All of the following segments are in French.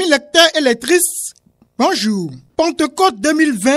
Amis lecteurs et lectrices, bonjour. Pentecôte 2020,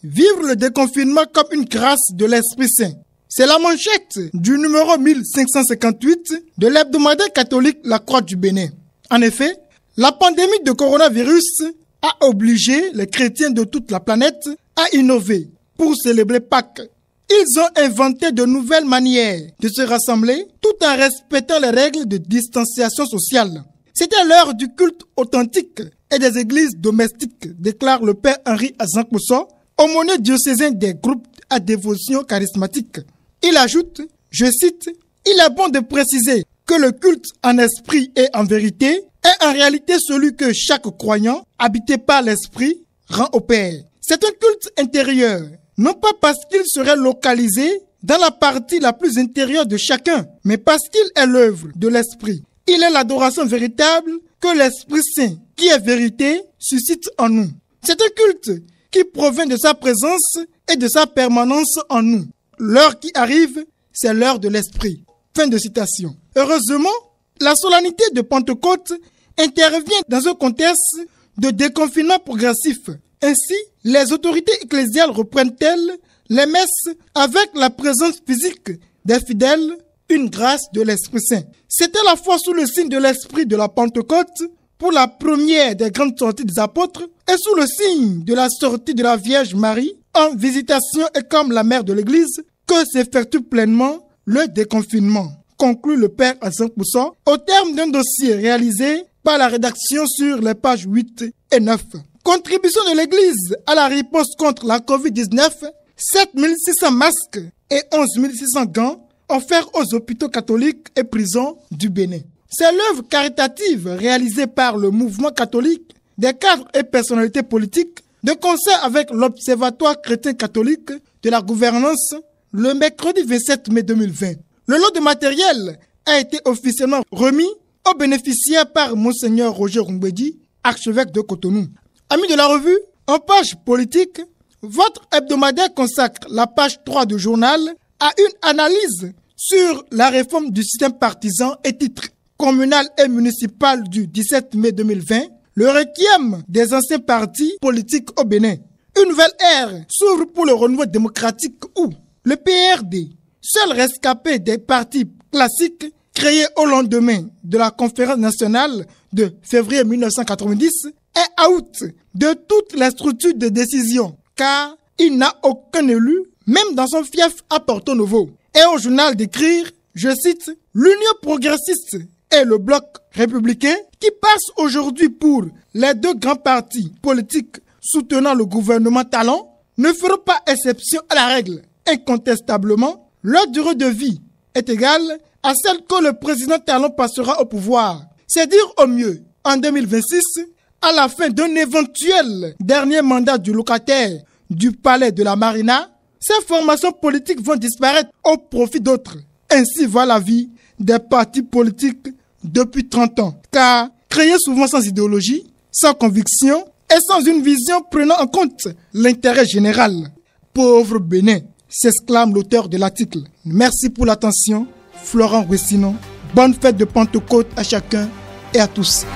vivre le déconfinement comme une grâce de l'Esprit Saint. C'est la manchette du numéro 1558 de l'hebdomadaire catholique La Croix du Bénin. En effet, la pandémie de coronavirus a obligé les chrétiens de toute la planète à innover pour célébrer Pâques. Ils ont inventé de nouvelles manières de se rassembler tout en respectant les règles de distanciation sociale. C'était l'heure du culte authentique et des églises domestiques, déclare le père Henri Azankousso, aumônier diocésain des groupes à dévotion charismatique. Il ajoute, je cite, « Il est bon de préciser que le culte en esprit et en vérité est en réalité celui que chaque croyant, habité par l'esprit, rend au Père. C'est un culte intérieur, non pas parce qu'il serait localisé dans la partie la plus intérieure de chacun, mais parce qu'il est l'œuvre de l'esprit. Il est l'adoration véritable que l'Esprit Saint, qui est vérité, suscite en nous. C'est un culte qui provient de sa présence et de sa permanence en nous. L'heure qui arrive, c'est l'heure de l'Esprit. » Fin de citation. Heureusement, la solennité de Pentecôte intervient dans un contexte de déconfinement progressif. Ainsi, les autorités ecclésiales reprennent-elles les messes avec la présence physique des fidèles, une grâce de l'Esprit Saint. C'était la fois sous le signe de l'Esprit de la Pentecôte pour la première des grandes sorties des apôtres et sous le signe de la sortie de la Vierge Marie en visitation et comme la mère de l'Église que s'effectue pleinement le déconfinement, conclut le père Azankousso au terme d'un dossier réalisé par la rédaction sur les pages 8 et 9. Contribution de l'Église à la riposte contre la Covid-19, 7600 masques et 11 600 gants offerts aux hôpitaux catholiques et prisons du Bénin. C'est l'œuvre caritative réalisée par le mouvement catholique, des cadres et personnalités politiques, de concert avec l'Observatoire chrétien catholique de la gouvernance, le mercredi 27 mai 2020. Le lot de matériel a été officiellement remis aux bénéficiaires par Monseigneur Roger Rumbedi, archevêque de Cotonou. Amis de la revue, en page politique, votre hebdomadaire consacre la page 3 du journal à une analyse sur la réforme du système partisan et titre communal et municipal du 17 mai 2020, le requiem des anciens partis politiques au Bénin. Une nouvelle ère s'ouvre pour le renouveau démocratique où le PRD, seul rescapé des partis classiques créés au lendemain de la conférence nationale de février 1990, est out de toutes les structures de décision car il n'a aucun élu, même dans son fief à Porto Novo. Et au journal d'écrire, je cite, « L'Union progressiste et le bloc républicain qui passe aujourd'hui pour les deux grands partis politiques soutenant le gouvernement Talon ne feront pas exception à la règle. Incontestablement, leur durée de vie est égale à celle que le président Talon passera au pouvoir. C'est dire au mieux, en 2026, à la fin d'un éventuel dernier mandat du locataire du palais de la Marina, ces formations politiques vont disparaître au profit d'autres. Ainsi va la vie des partis politiques depuis 30 ans. Car créés souvent sans idéologie, sans conviction et sans une vision prenant en compte l'intérêt général. Pauvre Bénin, s'exclame l'auteur de l'article. Merci pour l'attention, Florent Wessinon. Bonne fête de Pentecôte à chacun et à tous.